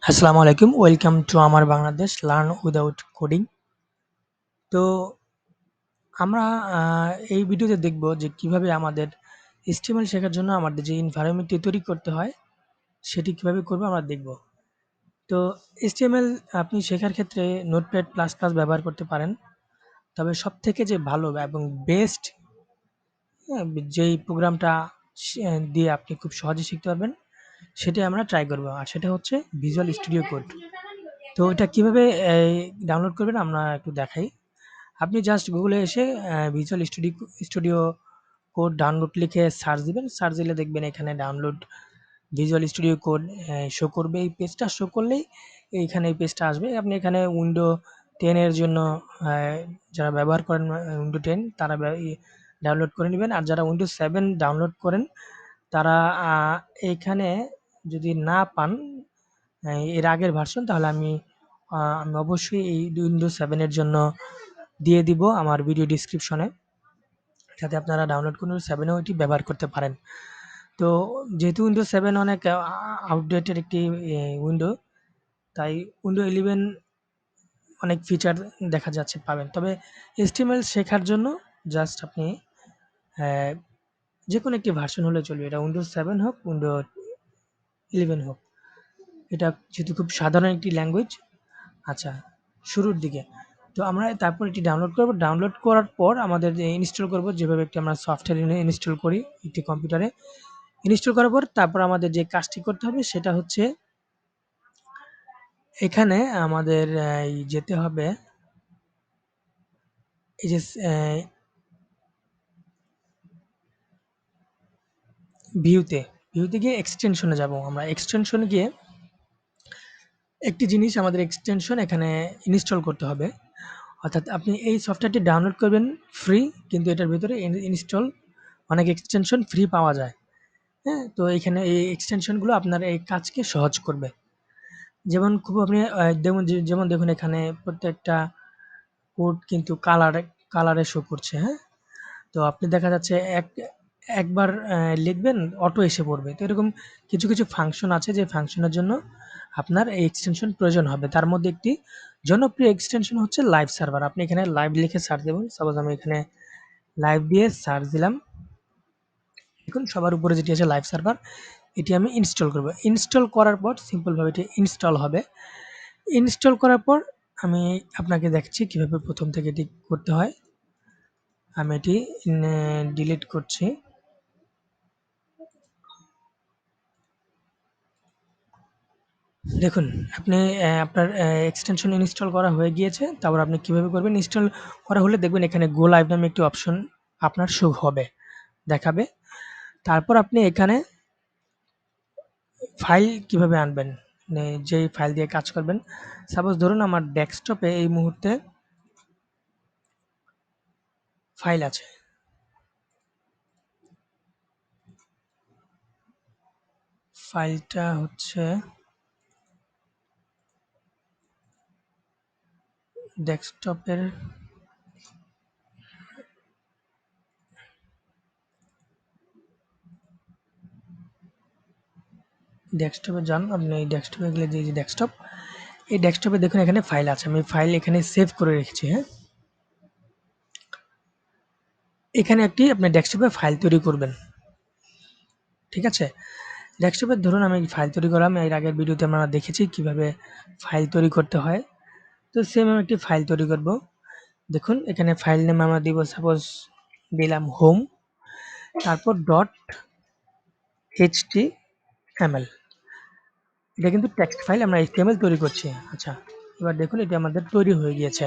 আসসালামু আলাইকুম। Welcome to আমার বাংলাদেশ লার্ন উইদাউট কোডিং। তো আমরা আ এই ভিডিওতে দেখব যে কিভাবে আমাদের HTML শেখার জন্য আমাদের যে environment টি তৈরি করতে হয়, সেটি কিভাবে করব আমরা দেখব। তো HTML আপনি শেখার ক্ষেত্রে নোটপ্যাড প্লাস, প্লাস ব্যবহার করতে পারেন। তবে সবথেকে যে ভালো এবং বেস্ট হ্যাঁ, যেই প্রোগ্রামটা দিয়ে আপনি খুব সহজে শিখতে পারবেন, সেটাই আমরা ট্রাই করব। আর সেটা হচ্ছে Visual Studio Code। তো এটা কিভাবে ডাউনলোড করবেন আমরা একটু দেখাই। আপনি জাস্ট গুগলে এসে ভিজুয়াল স্টুডিও কোড ডাউনলোড লিখে সার্চ দিবেন। সার্চ দিলে দেখবেন এখানে download visual studio code show করবে। এই পেজটা শো করলেই এইখানে এই পেজটা আসবে। আপনি এখানে উইন্ডো 10 এর জন্য আ যারা ব্যবহার করেন উইন্ডো 10 তারা ডাউনলোড করে নিবেন। আর যারা উইন্ডোজ 7 ডাউনলোড করেন তারা আ এইখানে যদি না পান এর আগের ভার্সন তাহলে আমি অবশ্যই এই উইন্ডোজ 7 এর জন্য দিয়ে দিব আমার ভিডিও ডেসক্রিপশনে, যাতে আপনারা ডাউনলোড করে 7 এও এটি ব্যবহার করতে পারেন। তো যেহেতু উইন্ডোজ 7 অনেক আউটডেটেড একটি উইন্ডো, তাই উইন্ডো 11 অনেক ফিচার দেখা যাচ্ছে পাবেন। তবে HTML শেখার জন্য জাস্ট আপনি অ্যা যেকোনো একটি ভার্সন হলে চলবে। এটা উইন্ডোজ 7 হোক, উইন্ডো 11 হোক। এটা যেহেতু খুব সাধারণ একটি ল্যাঙ্গুয়েজ। আচ্ছা, শুরুর দিকে। তো আমরা তারপর এটি ডাউনলোড করব। ডাউনলোড করার পর আমাদের যে ইনস্টল করব, যেভাবে একটি আমরা সফটওয়্যার ইনস্টল করি একটি কম্পিউটারে। ইনস্টল করার পর তারপর আমাদের যে কাজটি করতে হবে সেটা হচ্ছে এখানে আমাদের যেতে হবে এই যে ভিউতে, ভিউতে গিয়ে এক্সটেনশনে যাব। আমরা এক্সটেনশনে গিয়ে একটি জিনিস আমাদের এক্সটেনশন এখানে ইনস্টল করতে হবে। অর্থাৎ আপনি এই সফটওয়্যারটি ডাউনলোড করবেন ফ্রি, কিন্তু এটার ভেতরে ইনস্টল অনেক এক্সটেনশন ফ্রি পাওয়া যায়। হ্যাঁ? তো এইখানে এই এক্সটেনশন গুলো আপনার এই কাজকে সহজ করবে। যেমন খুব আপনি যেমন দেখুন এখানে প্রত্যেকটা কোড কিন্তু কালারে শো করছে, হ্যাঁ? তো আপনি দেখা যাচ্ছে একবার লিখবেন অটো এসে পড়বে। তো এরকম কিছু, কিছু ফাংশন আছে যে ফাংশনের জন্য আপনার এই এক্সটেনশন প্রয়োজন হবে। তার মধ্যে একটি জনপ্রিয় এক্সটেনশন হচ্ছে লাইভ সার্ভার। আপনি এখানে লাইভ লিখে সার্চ দেবেন। সাপোজ আমি এখানে লাইভ দিয়ে সার্চ দিলাম। দেখুন সবার উপরে যেটি আছে লাইভ সার্ভার, এটি আমি ইনস্টল করব। ইনস্টল করার পর সিম্পল ভাবে এটি ইনস্টল হবে। ইনস্টল করার পর আমি আপনাকে দেখাচ্ছি কিভাবে ১ম থেকে এটি করতে হয়। আমি এটি ডিলিট করছি। দেখুন আপনি আপনার এক্সটেনশন ইনস্টল করা হয়ে গিয়েছে। তারপর আপনি কিভাবে করবেন? ইনস্টল করা হলে দেখবেন এখানে গো লাইভ নামে একটি অপশন আপনার শো হবে, দেখাবে। তারপর আপনি এখানে ফাইল কিভাবে আনবেন? মানে যেই ফাইল দিয়ে কাজ করবেন। সাপোজ ধরুন আমার ডেস্কটপে এই মুহূর্তে ফাইল আছে। ফাইলটা হচ্ছে ডেস্কটপের ডেস্কটপে যান। আপনি এই ডেস্কটপে গেলে যে ডেস্কটপ, এই ডেস্কটপে দেখুন এখানে ফাইল আছে। আমি ফাইল এখানে সেভ করে রেখেছি, হ্যাঁ? এখানে একটি আপনি ডেস্কটপে ফাইল তৈরি করবেন। ঠিক আছে? ডেস্কটপে ধরুন আমি ফাইল তৈরি করলাম। এর আগের ভিডিওতে আমরা দেখেছি কিভাবে ফাইল তৈরি করতে হয়। তো সেম আমি একটি ফাইল তৈরি করব। দেখুন এখানে ফাইল নেম আমরা দিব, সাপোজ দিলাম হোম, তারপর .html। এটা কিন্তু টেক্সট ফাইল, আমরা HTML তৈরি করছি। আচ্ছা, এবার দেখুন এটা আমাদের তৈরি হয়ে গিয়েছে।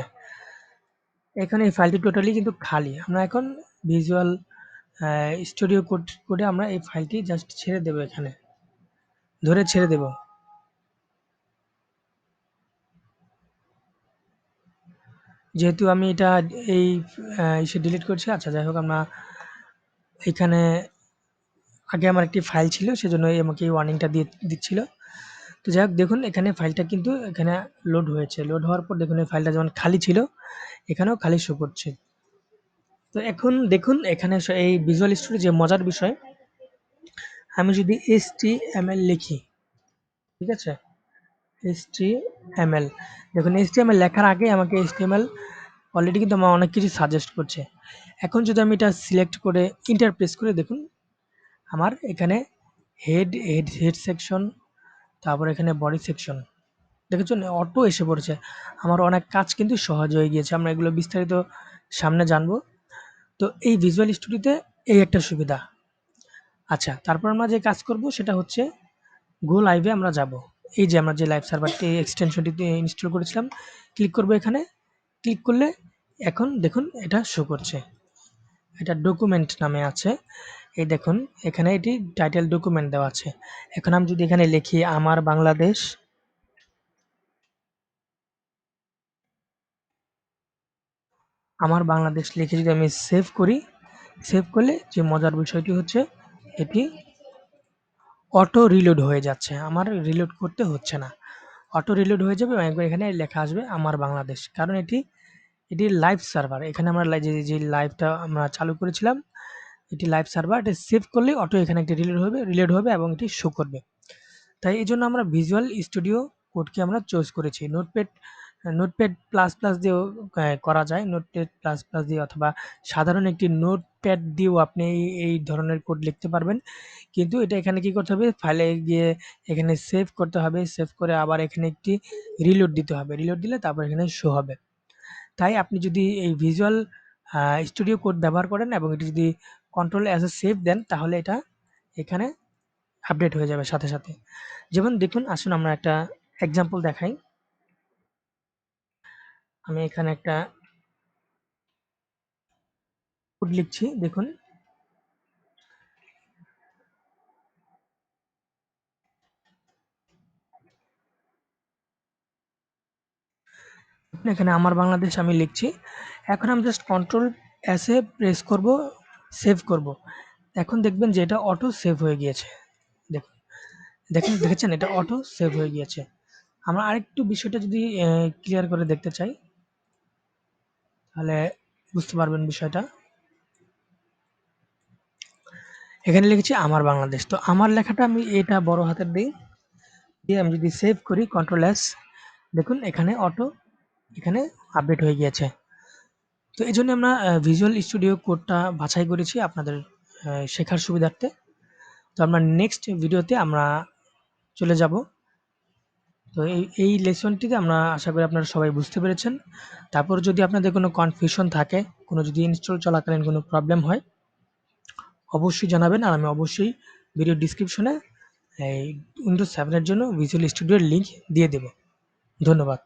এখানে এই ফাইলটি টোটালি কিন্তু খালি। আমরা এখন ভিজুয়াল স্টুডিও কোডে আমরা এই ফাইলটি জাস্ট ছেড়ে দেব এখানে। ধরে ছেড়ে দেব। যেহেতু আমি এটা এই ইসে ডিলিট করছি। আচ্ছা যাই হোক, আমরা এখানে আগে আমার একটি ফাইল ছিল, সেজন্য আমাকে এই ওয়ার্নিংটা দিচ্ছিল। তো যাই হোক দেখুন এখানে ফাইলটা কিন্তু এখানে লোড হয়েছে। লোড হওয়ার পর দেখুন এই ফাইলটা যেমন খালি ছিল, এখানেও খালি শো করছে। তো এখন দেখুন এখানে এই ভিজুয়াল স্টুডিও যে মজার বিষয়, আমি যদি HTML লিখি, ঠিক আছে? HTML দেখুন HTML লেখার আগে আমাকে HTML অলরেডি কিন্তু আমার অনেক কিছু সাজেস্ট করছে। এখন যদি আমি এটা সিলেক্ট করে এন্টার প্রেস করে দেখুন আমার এখানে হেড সেকশন, তারপর এখানে বডি সেকশন দেখেছেন অটো এসে পড়েছে। আমার অনেক কাজ কিন্তু সহজ হয়ে গিয়েছে। আমরা এগুলো বিস্তারিত সামনে জানবো। তো এই ভিজুয়াল স্টুডিওতে এই একটা সুবিধা। আচ্ছা, তারপর আমরা যে কাজ করব সেটা হচ্ছে গো লাইভে আমরা যাব। এই যে আমরা যে লাইভ সার্ভারটি এক্সটেনশনটিতে ইনস্টল করেছিলাম, ক্লিক করব এখানে। ক্লিক করলে এখন দেখুন এটা শো করছে। এটা ডকুমেন্ট নামে আছে। এই দেখুন এখানে এটি টাইটেল ডকুমেন্ট দেওয়া আছে। এখন আমি যদি এখানে লিখি আমার বাংলাদেশ, আমার বাংলাদেশ লিখে যদি আমি সেভ করি, সেভ করলে যে মজার বিষয়টি হচ্ছে এটি অটো রিলোড হয়ে যাচ্ছে। আমার রিলোড করতে হচ্ছে না। অটো রিলোড হয়ে যাবে এবং একবার এখানে লেখা আসবে আমার বাংলাদেশ। কারণ এটি লাইভ সার্ভার। এখানে আমরা যে লাইভটা আমরা চালু করেছিলাম, এটি লাইভ সার্ভার। এটা সেভ করলেই অটো এখানে একটি রিলোড হবে এবং এটি শো করবে। তাই এজন্য আমরা ভিজুয়াল স্টুডিও কোডকে আমরা চুজ করেছি। নোটপ্যাড প্লাস প্লাস দিয়েও করা যায়। নোটপ্যাড প্লাস প্লাস দিয়ে অথবা সাধারণ একটি নোটপ্যাড দিয়েও আপনি এই ধরনের কোড লিখতে পারবেন। কিন্তু এটা এখানে কি করতে হবে? ফাইলে গিয়ে এখানে সেভ করতে হবে। সেভ করে আবার এখানে একটি রিলোড দিতে হবে। রিলোড দিলে তারপর এখানে শো হবে। তাই আপনি যদি এই ভিজুয়াল স্টুডিও কোড ব্যবহার করেন এবং এটি যদি কন্ট্রোল অ্যাজ এ সেভ দেন তাহলে এটা এখানে আপডেট হয়ে যাবে সাথে, সাথে। যেমন দেখুন আসুন আমরা একটা এক্সাম্পল দেখাই। আমি এখানে একটা কোড লিখছি দেখুন। এখানে আমার বাংলাদেশ আমি লিখছি। এখন আমি just control S A press করব, সেভ করব। এখন দেখবেন যে এটা অটো সেভ হয়ে গিয়েছে। দেখুন, দেখেছেন এটা অটো সেভ হয়ে গিয়েছে। আমরা আরেকটু বিষয়টা যদি ক্লিয়ার করে দেখতে চাই তাহলে বুঝতে পারবেন বিষয়টা। এখানে লিখেছি আমার বাংলাদেশ। তো আমার লেখাটা আমি এটা বড় হাতের দেই। দিয়ে আমি যদি সেভ করি কন্ট্রোল এস, দেখুন এখানে অটো এখানে আপডেট হয়ে গিয়েছে। তো এজন্য আমরা ভিজুয়াল স্টুডিও কোডটা বাছাই করেছি আপনাদের শেখার সুবিধার্থে। তো আমরা নেক্সট ভিডিওতে আমরা চলে যাব। তো এই লেসনটিতে আমরা আশা করি আপনারা সবাই বুঝতে পেরেছেন। তারপর যদি আপনাদের কোনো কনফিউশন থাকে, কোনো যদি ইনস্টল চলাকালীন কোনো প্রবলেম হয়, অবশ্যই জানাবেন। আর আমি অবশ্যই ভিডিও ডেসক্রিপশনে এই উইন্ডোজ 7 এর জন্য ভিজুয়াল স্টুডিওর লিংক দিয়ে দেব। ধন্যবাদ।